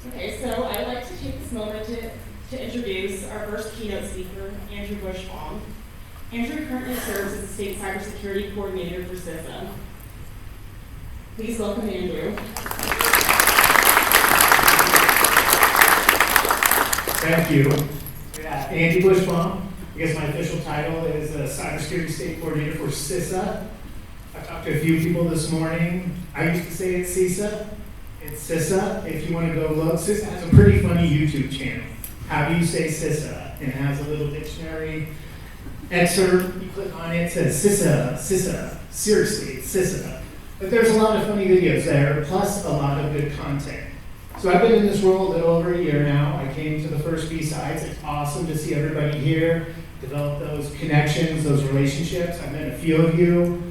Okay, so I'd like to take this moment to introduce our first keynote speaker, Andrew Buschbom. Andrew currently serves as the State Cybersecurity Coordinator for CISA. Please welcome Andrew. Thank you. Yeah, Andy Buschbom. I guess my official title is Cybersecurity State Coordinator for CISA. I talked to a few people this morning. I used to say it's CISA. It's CISA. If you want to go look, CISA has a pretty funny YouTube channel. How do you say CISA? And it has a little dictionary excerpt. You click on it, it says CISA, CISA. Seriously, it's CISA. But there's a lot of funny videos there, plus a lot of good content. So I've been in this role a little over a year now. I came to the first B-Sides. It's awesome to see everybody here, develop those connections, those relationships. I've met a few of you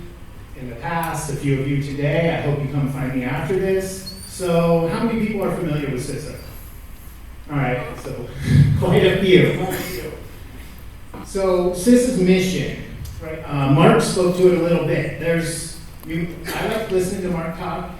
in the past, a few of you today. I hope you come find me after this. So how many people are familiar with CISA? All right, so quite a few. So CISA's mission, right? Mark spoke to it a little bit. I like listening to Mark talk.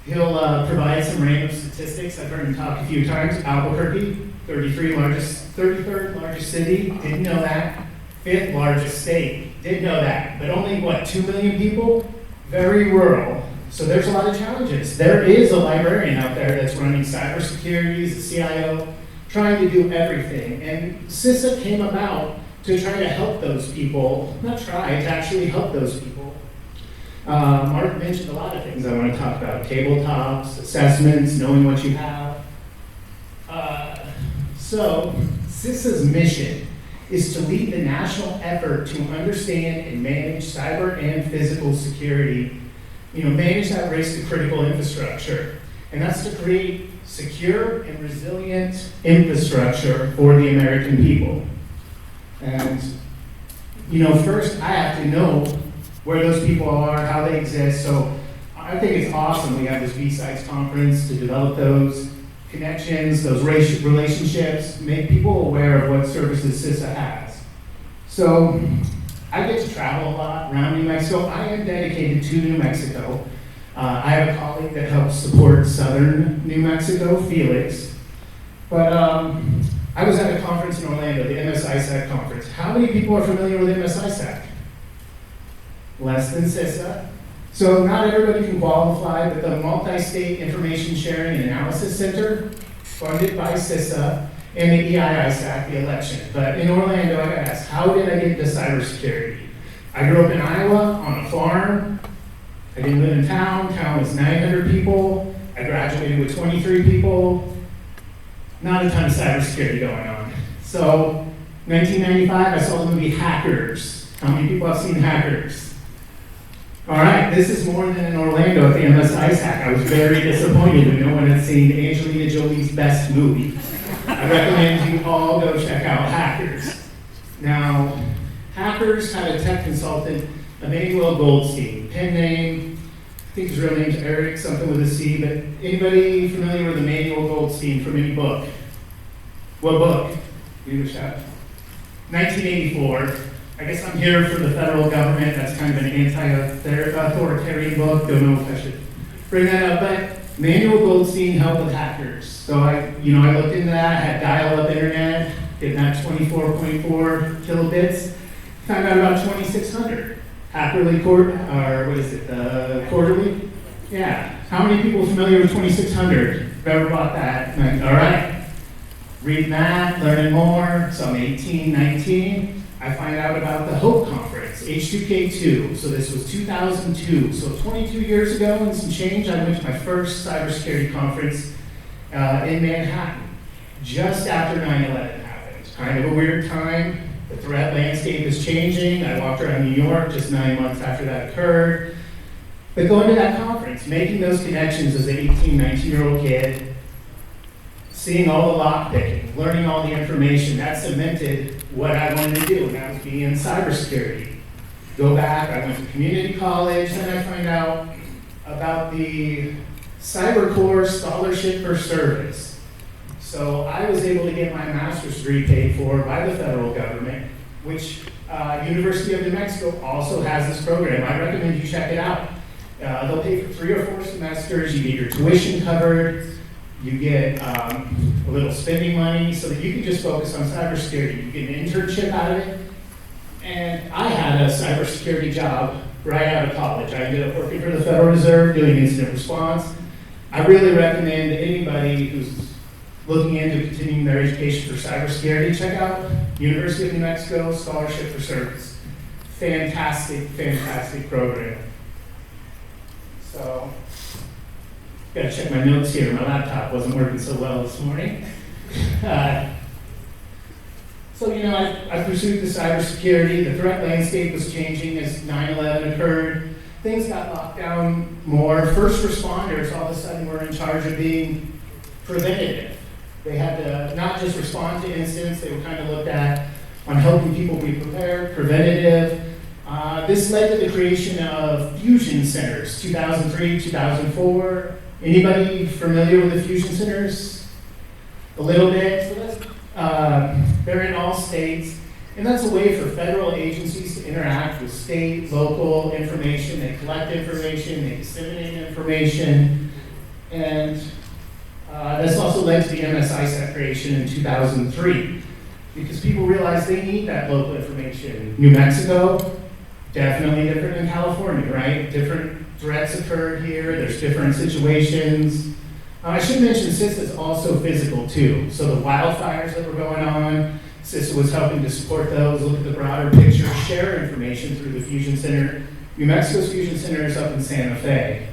He'll provide some random statistics. I've heard him talk a few times. Albuquerque, 33rd largest city, didn't know that. 5th largest state, didn't know that. But only, 2 million people? Very rural. So there's a lot of challenges. There is a librarian out there that's running cybersecurity, a CIO, trying to do everything. And CISA came about to try to help those people, to actually help those people. Mark mentioned a lot of things I want to talk about. Tabletops, assessments, knowing what you have. So CISA's mission is to lead the national effort to understand and manage cyber and physical security. Manage that race to critical infrastructure. And that's to create secure and resilient infrastructure for the American people. And, first I have to know where those people are, how they exist. So I think it's awesome we have this B-Sides conference to develop those connections, those relationships, make people aware of what services CISA has. So I get to travel a lot around New Mexico. I am dedicated to New Mexico. I have a colleague that helps support southern New Mexico, Felix. But I was at a conference in Orlando, the CISA conference. How many people are familiar with CISA? Less than CISA. So not everybody can qualify, but the Multi-State Information Sharing and Analysis Center, funded by CISA, and the EISAC, the election. But in Orlando, I got asked, how did I get into cybersecurity? I grew up in Iowa on a farm. I didn't live in town. Town was 900 people. I graduated with 23 people. Not a ton of cybersecurity going on. So 1995, I saw the movie Hackers. How many people have seen Hackers? All right, this is more than in Orlando at the CISA. I was very disappointed when no one had seen Angelina Jolie's best movie. I recommend you all go check out Hackers. Now, Hackers had a tech consultant, Emmanuel Goldstein. Pen name, I think his real name's Eric, something with a C, but anybody familiar with Emmanuel Goldstein from any book? What book? Give it a shot. 1984. I guess I'm here for the federal government. That's kind of an anti-authoritarian book. Don't know if I should bring that up, but Emmanuel Goldstein helped with Hackers. So I looked into that, had dial-up internet, did that 24.4 kilobits, found out about 2600. Quarterly? Yeah. How many people are familiar with 2600? Ever bought that? All right. Read that, learning more. So I'm 18, 19. I find out about the HOPE conference, H2K2. So this was 2002. So 22 years ago and some change, I went to my first cybersecurity conference in Manhattan, just after 9/11 happened. Kind of a weird time. The threat landscape is changing. I walked around New York just 9 months after that occurred. But going to that conference, making those connections as an 18, 19-year-old kid, seeing all the lockpicking, learning all the information, that cemented what I wanted to do, and that was being in cybersecurity. Go back, I went to community college, then I find out about the Cyber Corps Scholarship for Service. So I was able to get my master's degree paid for by the federal government, which University of New Mexico also has this program. I recommend you check it out. They'll pay for 3 or 4 semesters, you get your tuition covered, You get a little spending money so that you can just focus on cybersecurity. You get an internship out of it. And I had a cybersecurity job right out of college. I ended up working for the Federal Reserve doing incident response. I really recommend anybody who's looking into continuing their education for cybersecurity, check out University of New Mexico Scholarship for Service. Fantastic, fantastic program. So, gotta check my notes here. My laptop wasn't working so well this morning. So, I pursued the cybersecurity. The threat landscape was changing as 9/11 occurred. Things got locked down more. First responders all of a sudden were in charge of being preventative. They had to not just respond to incidents, they were kind of looked at on helping people be prepared, preventative. This led to the creation of fusion centers, 2003, 2004. Anybody familiar with the fusion centers? A little bit. So they're in all states, and that's a way for federal agencies to interact with state, local information. They collect information, they disseminate information, and this also led to the MSISAC creation in 2003, because people realized they need that local information. New Mexico, definitely different than California, right? Different threats occurred here, there's different situations. I should mention CISA is also physical too. So the wildfires that were going on, CISA was helping to support those, look at the broader picture, share information through the Fusion Center. New Mexico's Fusion Center is up in Santa Fe.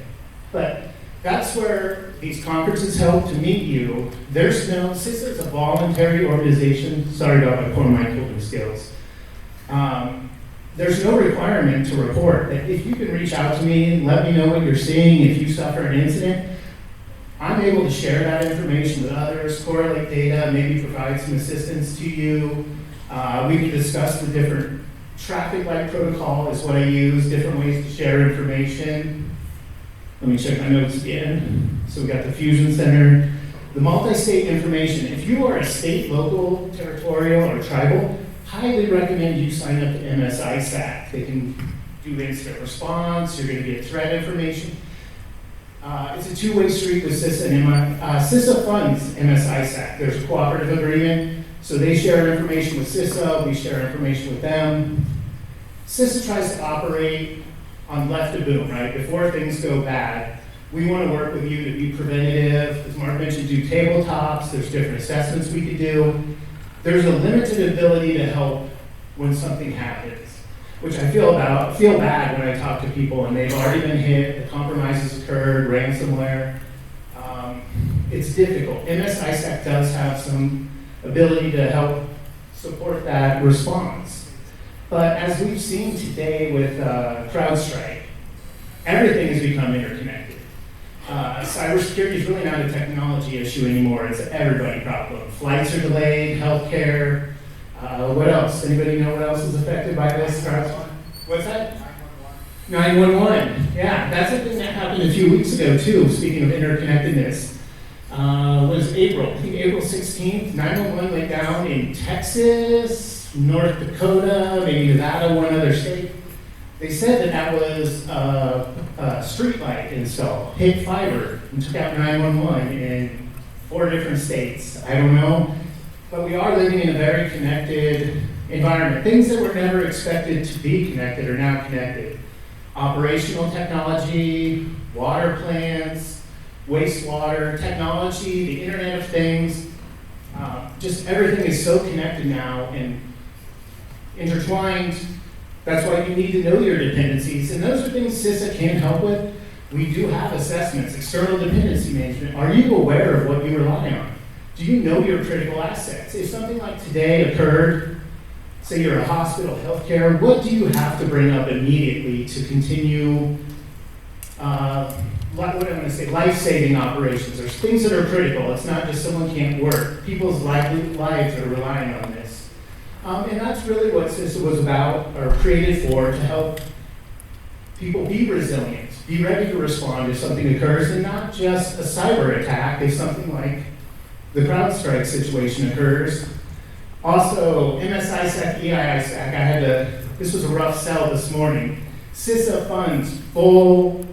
But that's where these conferences help to meet you. CISA is a voluntary organization. Sorry about my poor mic holding skills. There's no requirement to report. If you can reach out to me and let me know what you're seeing, if you suffer an incident, I'm able to share that information with others, correlate data, maybe provide some assistance to you. We can discuss the different traffic light protocol is what I use, different ways to share information. Let me check my notes again. So we got the Fusion Center, the multi-state information. If you are a state, local, territorial, or tribal, highly recommend you sign up to MSISAC. They can do instant response, you're going to get threat information. It's a two-way street with CISA and CISA funds MSISAC. There's a cooperative agreement, so they share information with CISA, we share information with them. CISA tries to operate on left of boom, right? Before things go bad, we want to work with you to be preventative. As Mark mentioned, do tabletops, there's different assessments we could do. There's a limited ability to help when something happens, which I feel bad when I talk to people and they've already been hit, the compromises occurred, ransomware. It's difficult. MSISAC does have some ability to help support that response. But as we've seen today with CrowdStrike, everything has become interconnected. Cybersecurity is really not a technology issue anymore, it's an everybody problem. Flights are delayed, healthcare. What else? Anybody know what else is affected by this? What's that? 911. Yeah, that's a thing that happened a few weeks ago too, speaking of interconnectedness. Was April, I think April 16th, 911 went down in Texas, North Dakota, maybe Nevada, one other state. They said that was a street light install, hit fiber, and took out 911 in 4 different states. I don't know. But we are living in a very connected environment. Things that were never expected to be connected are now connected. Operational technology, water plants, wastewater technology, the Internet of Things. Just everything is so connected now and intertwined. That's why you need to know your dependencies. And those are things CISA can help with. We do have assessments, external dependency management. Are you aware of what you rely on? Do you know your critical assets? If something like today occurred, say you're a hospital, healthcare, what do you have to bring up immediately to continue, life-saving operations? There's things that are critical. It's not just someone can't work. People's lives are relying on this. And that's really what CISA was about, or created for, to help people be resilient, be ready to respond if something occurs, and not just a cyber attack if something like the CrowdStrike situation occurs. Also, MSISAC, EIISAC, this was a rough sell this morning. CISA funds full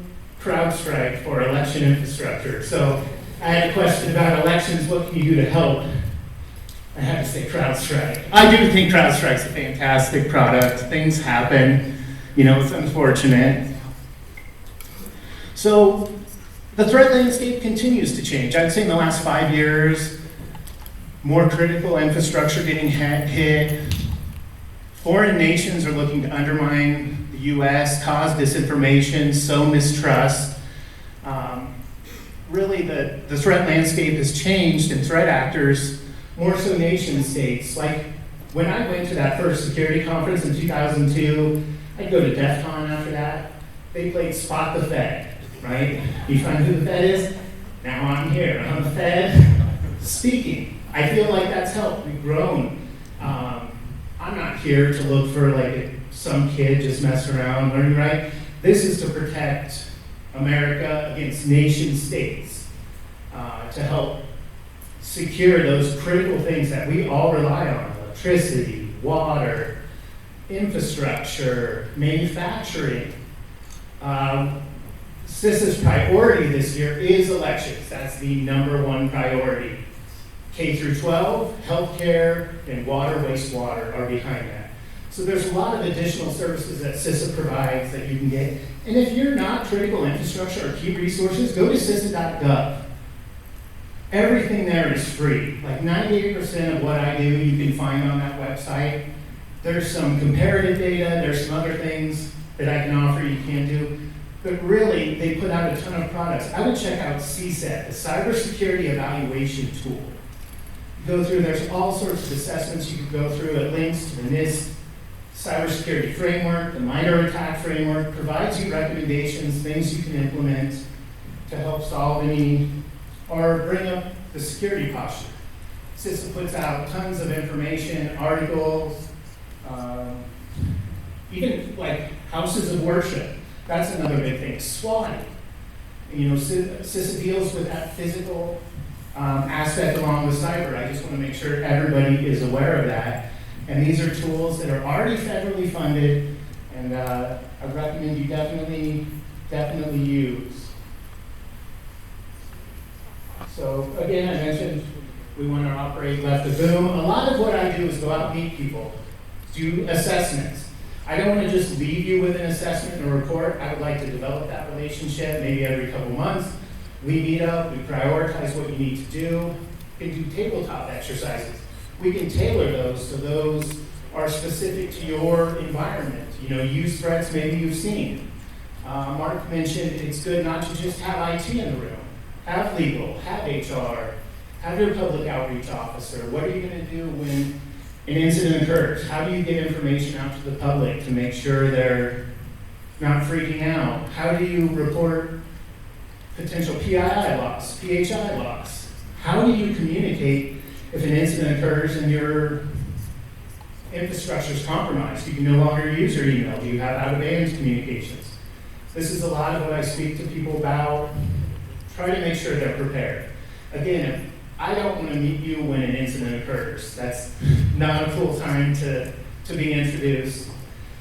CrowdStrike for election infrastructure. So I had a question about elections, what can you do to help? I had to say CrowdStrike. I do think CrowdStrike's a fantastic product. Things happen, it's unfortunate. So the threat landscape continues to change. I'd say in the last 5 years, more critical infrastructure getting hit. Foreign nations are looking to undermine the US, cause disinformation, sow mistrust. Really, the threat landscape has changed, and threat actors, more so nation states. Like when I went to that first security conference in 2002, I'd go to DEF CON after that. They played Spot the Fed, right? You find who the Fed is? Now I'm here. I'm the Fed speaking. I feel like that's helped. We've grown. I'm not here to look for like some kid just messing around learning, right? This is to protect America against nation states, to help secure those critical things that we all rely on: electricity, water, infrastructure, manufacturing. CISA's priority this year is elections. That's the #1 priority. K through 12, healthcare, and water, wastewater are behind that. So there's a lot of additional services that CISA provides that you can get. And if you're not critical infrastructure or key resources, go to CISA.gov. Everything there is free. Like 98% of what I do, you can find on that website. There's some comparative data, there's some other things that I can offer you can't do. But really, they put out a ton of products. I would check out CISA, the Cybersecurity Evaluation Tool. Go through, there's all sorts of assessments you could go through. It links to the NIST cybersecurity framework, the minor attack framework, provides you recommendations, things you can implement to help solve any, or bring up the security posture. CISA puts out tons of information, articles, even like houses of worship. That's another big thing. SWAT. CISA deals with that physical aspect along with cyber. I just want to make sure everybody is aware of that. And these are tools that are already federally funded, and I recommend you definitely use. So again, I mentioned we want to operate left of boom. A lot of what I do is go out and meet people, do assessments. I don't want to just leave you with an assessment or report. I would like to develop that relationship maybe every couple months. We meet up, we prioritize what you need to do. We can do tabletop exercises. We can tailor those so those are specific to your environment. Use threats maybe you've seen. Mark mentioned it's good not to just have IT in the room. Have legal, have HR, have your public outreach officer. What are you going to do when an incident occurs? How do you get information out to the public to make sure they're not freaking out? How do you report potential PII loss, PHI loss? How do you communicate if an incident occurs and your infrastructure is compromised? You can no longer use your email. Do you have out-of-band communications? This is a lot of what I speak to people about. Try to make sure they're prepared. Again, I don't want to meet you when an incident occurs. That's not a full time to be introduced.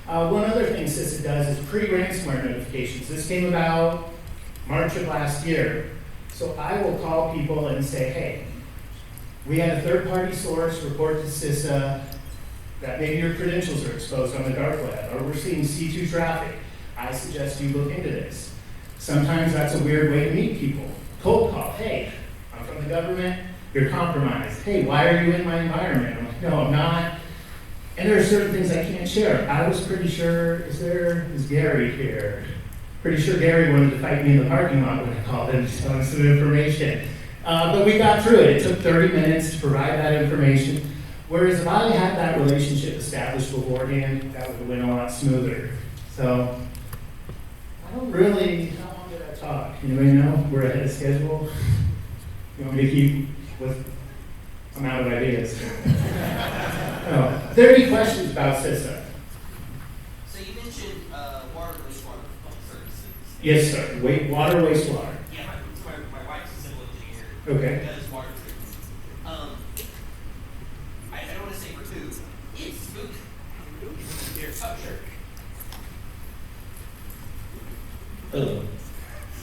One other thing CISA does is pre-ransomware notifications. This came about March of last year. So I will call people and say, hey, we had a third-party source report to CISA that maybe your credentials are exposed on the dark web, or we're seeing C2 traffic. I suggest you look into this. Sometimes that's a weird way to meet people. Cold call, hey, I'm from the government, you're compromised. Hey, why are you in my environment? I'm like, no, I'm not. And there are certain things I can't share. I was pretty sure, is Gary here? Pretty sure Gary wanted to fight me in the parking lot when I called him to tell him some information. But we got through it. It took 30 minutes to provide that information. Whereas if I had that relationship established beforehand, that would have went a lot smoother. So, I don't really, how long did I talk? Anybody know? We're ahead of schedule. You want me to keep with, I'm out of ideas. Oh, are there any questions about CISA? So you mentioned water and wastewater services. Yes, sir. Water, wastewater. Yeah, my wife's a civil engineer. Okay. Does water treatment. I don't want to say for food. It's spooky. Here, oh, sure. Hello.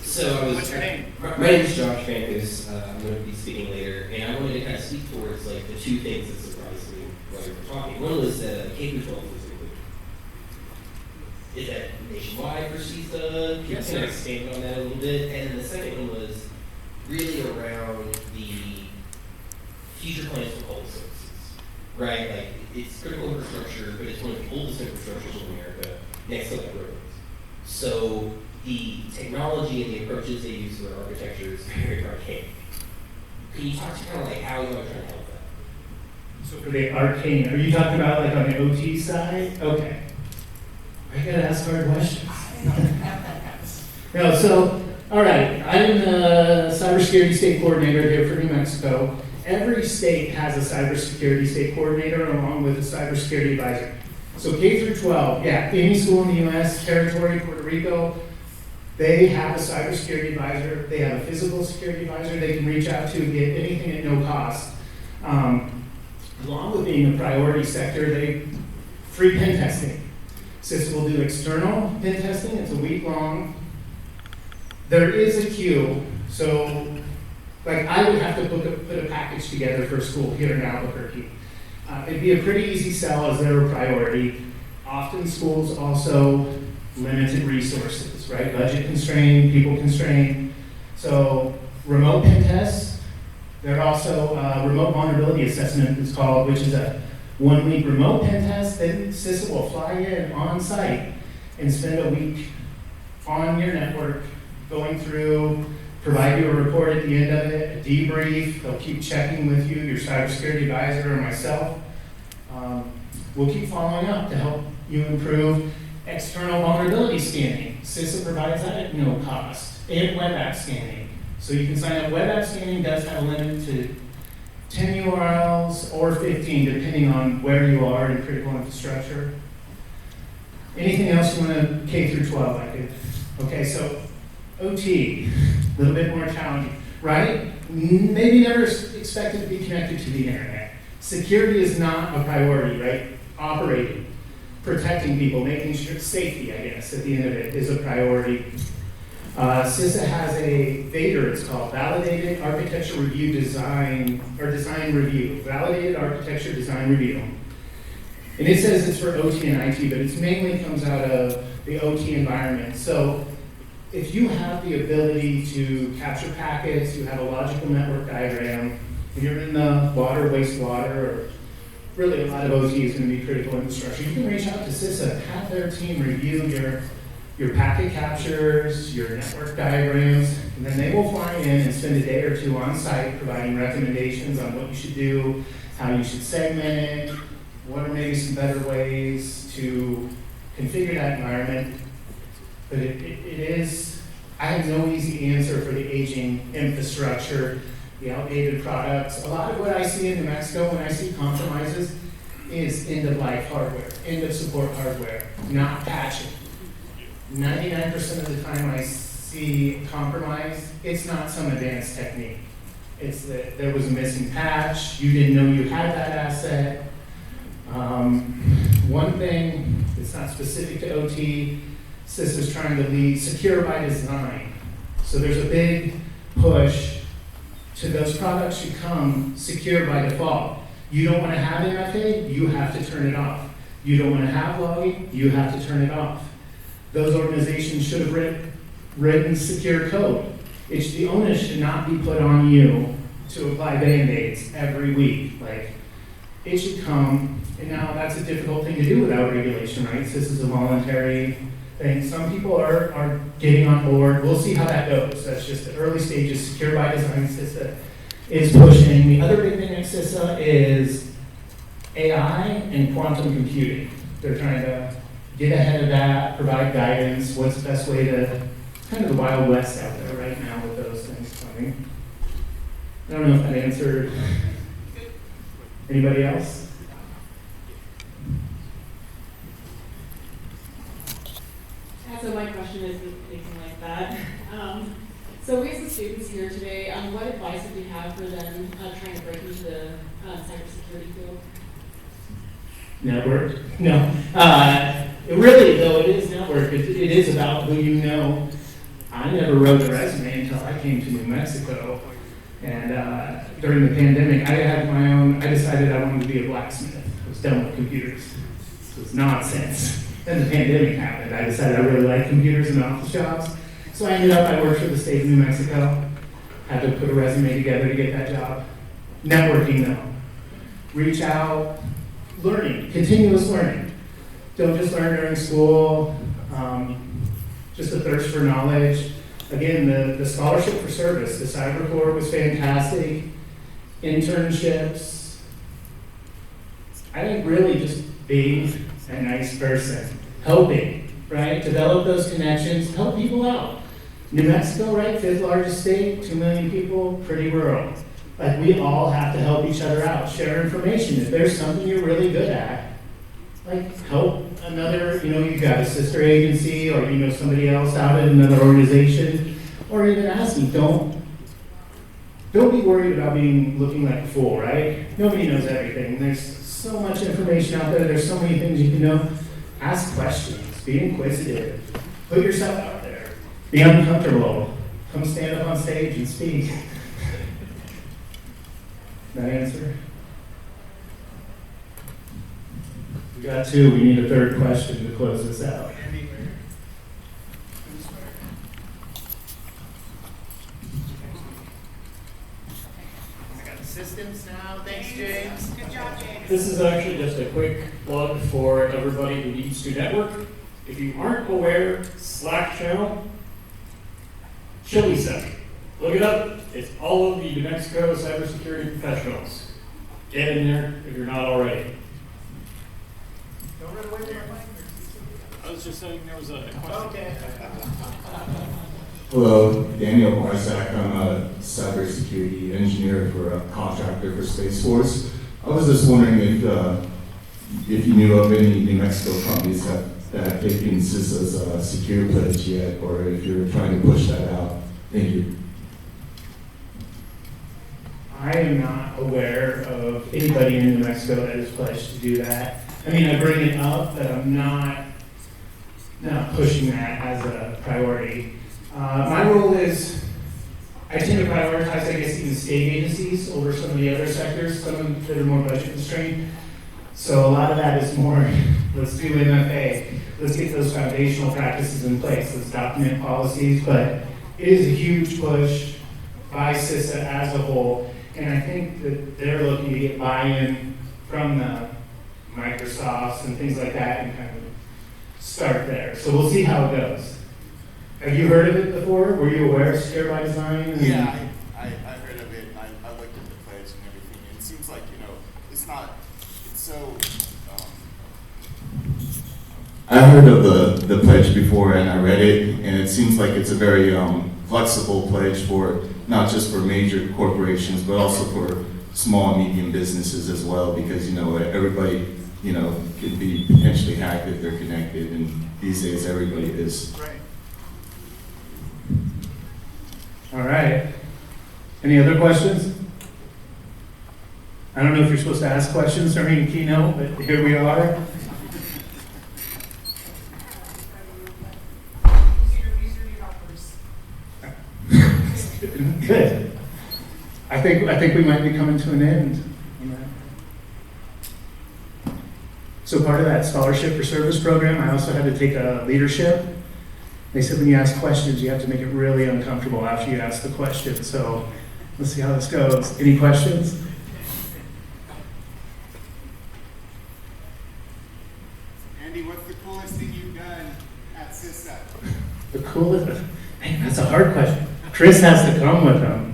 So I was. What's your name? My name is Josh Fankus. of speak towards like the two things that surprised me while you were talking. One was K-12 was included. Is that nationwide for CISA? Can you kind of expand on that a little bit? And then the second one was really around the future plans for public services, right? Like it's critical infrastructure, but it's one of the oldest infrastructures in America, next to like roads. So the technology and the approaches they use for architecture is very archaic. Can you talk to kind of like how you are trying to help that? So for the arcane, are you talking about like on the OT side? Okay. I gotta ask hard questions. No, so, all right, I'm the cybersecurity state coordinator here for New Mexico. Every state has a cybersecurity state coordinator along with a cybersecurity advisor. So K through 12, yeah, any school in the U.S., territory, Puerto Rico, they have a cybersecurity advisor, they have a physical security advisor they can reach out to get anything at no cost. Along with being a priority sector, they free pen testing. CISA will do external pen testing, it's a week long. There is a queue, so like I would have to put a package together for a school here in Albuquerque. It'd be a pretty easy sell as they're a priority. Often schools also limited resources, right? Budget constrained, people constrained. So remote pen tests, they're also remote vulnerability assessment is called, which is a 1 week remote pen test. Then CISA will fly in on site and spend a week on your network going through, provide you a report at the end of it, a debrief. They'll keep checking with you, your cybersecurity advisor or myself. We'll keep following up to help you improve external vulnerability scanning. CISA provides that at no cost, and web app scanning. So you can sign up. Web app scanning does have a limit to 10 URLs or 15, depending on where you are in critical infrastructure. Anything else you want to K through 12? I could. Okay, so OT, a little bit more challenging, right? Maybe never expected to be connected to the internet. Security is not a priority, right? Operating, protecting people, making sure safety, I guess, at the end of it is a priority. CISA has a VADR, it's called, Validated Architecture Review Design, or Design Review, Validated Architecture Design Review. And it says it's for OT and IT, but it mainly comes out of the OT environment. So if you have the ability to capture packets, you have a logical network diagram, and you're in the water, wastewater, or really a lot of OT is going to be critical infrastructure, you can reach out to CISA, have their team review your packet captures, your network diagrams, and then they will fly in and spend a day or two on site providing recommendations on what you should do, how you should segment it, what are maybe some better ways to configure that environment. But it is, I have no easy answer for the aging infrastructure, the outdated products. A lot of what I see in New Mexico when I see compromises is end-of-life hardware, end-of-support hardware, not patching. 99% of the time I see compromise, it's not some advanced technique. It's that there was a missing patch, you didn't know you had that asset. One thing that's not specific to OT, CISA is trying to lead secure by design. So there's a big push to those products should come secure by default. You don't want to have MFA, you have to turn it off. You don't want to have logging, you have to turn it off. Those organizations should have written secure code. The onus should not be put on you to apply Band-Aids every week. Like, it should come, and now that's a difficult thing to do without regulation, right? This is a voluntary thing. Some people are getting on board. We'll see how that goes. That's just the early stages. Secure by design CISA is pushing. The other big thing at CISA is AI and quantum computing. They're trying to get ahead of that, provide guidance. What's the best way to, kind of the Wild West out there right now with those things coming. I don't know if that answered. Anybody else? So my question is anything like that. So we have some students here today. What advice would you have for them trying to break into the cybersecurity field? Network? No. Really, though, it is network. It is about who you know. I never wrote a resume until I came to New Mexico. And during the pandemic, I decided I wanted to be a blacksmith. I was done with computers. It was nonsense. Then the pandemic happened. I decided I really liked computers and office jobs. So I worked for the state of New Mexico. Had to put a resume together to get that job. Networking though. Reach out, learning, continuous learning. Don't just learn during school, just a thirst for knowledge. Again, the scholarship for service, the Cyber Corps was fantastic. Internships. I think really just being a nice person, helping, right? Develop those connections, help people out. New Mexico, right? 5th largest state, 2 million people, pretty rural. Like we all have to help each other out, share information. If there's something you're really good at, like help another, you've got a sister agency or somebody else out at another organization, or even asking, don't be worried about looking like a fool, right? Nobody knows everything. There's so much information out there. There's so many things you can know. Ask questions, be inquisitive, put yourself out there, be uncomfortable, come stand up on stage and speak. That answer? We got 2. We need a 3rd question to close this out. I got systems now. Thanks, James. Good job, James. This is actually just a quick plug for everybody who needs to network. If you aren't aware, Slack channel, CISA. Look it up. It's all of the New Mexico cybersecurity professionals. Get in there if you're not already. Don't run away from my mic. I was just saying there was a question. Okay. Hello, Daniel Marsack. I'm a cybersecurity engineer for a contractor for Space Force. I was just wondering if you knew of any New Mexico companies that have taken CISA's secure pledge yet, or if you're trying to push that out. Thank you. I am not aware of anybody in New Mexico that is pledged to do that. I bring it up, but I'm not pushing that as a priority. My role is, I tend to prioritize, I guess, even state agencies over some of the other sectors, some that are more budget constrained. So a lot of that is more, let's do MFA, let's get those foundational practices in place, let's document policies, but it is a huge push by CISA as a whole, and I think that they're looking to get buy-in from the Microsofts and things like that and kind of start there. So we'll see how it goes. Have you heard of it before? Were you aware of Secure by Design? Yeah, I heard of it, and I looked at the pledge and everything, and it seems like, it's so, I heard of the pledge before, and I read it, and it seems like it's a very flexible pledge for, not just for major corporations, but also for small and medium businesses as well, because, everybody, could be potentially hacked if they're connected, and these days everybody is. Right. All right. Any other questions? I don't know if you're supposed to ask questions during a keynote, but here we are. Good. I think we might be coming to an end on that. So part of that scholarship for service program, I also had to take a leadership. They said when you ask questions, you have to make it really uncomfortable after you ask the question. So let's see how this goes. Any questions? Andy, what's the coolest thing you've done at CISA? The coolest? Man, that's a hard question. Chris has to come with them.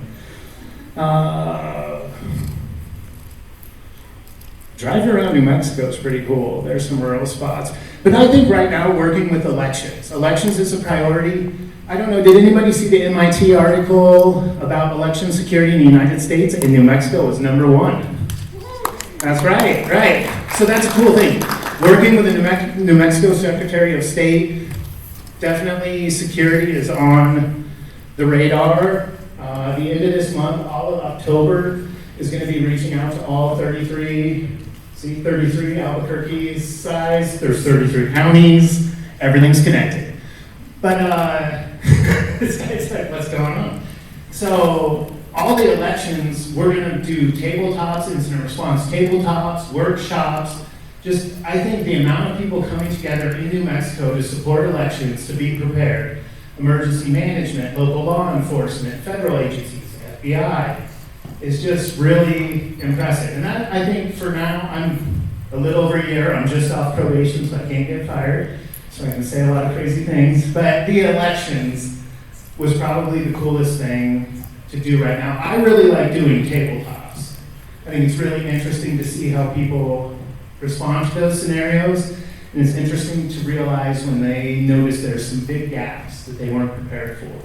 Driving around New Mexico is pretty cool. There's some rural spots. But I think right now working with elections. Elections is a priority. I don't know, did anybody see the MIT article about election security in the United States? And New Mexico was #1. That's right, right. So that's a cool thing. Working with the New Mexico Secretary of State, definitely security is on the radar. The end of this month, all of October, is going to be reaching out to all 33 Albuquerque's size. There's 33 counties. Everything's connected. But this guy's like, what's going on? So all the elections, we're gonna do tabletops, incident response tabletops, workshops. Just, I think the amount of people coming together in New Mexico to support elections, to be prepared, emergency management, local law enforcement, federal agencies, FBI, is just really impressive. And that, I think for now, I'm a little over a year, I'm just off probation, so I can't get fired, so I can say a lot of crazy things. But the elections was probably the coolest thing to do right now. I really like doing tabletops. I think it's really interesting to see how people respond to those scenarios. And it's interesting to realize when they notice there's some big gaps that they weren't prepared for.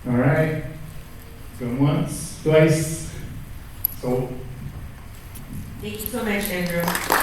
All right, going once, twice, so. Thank you so much, Andrew.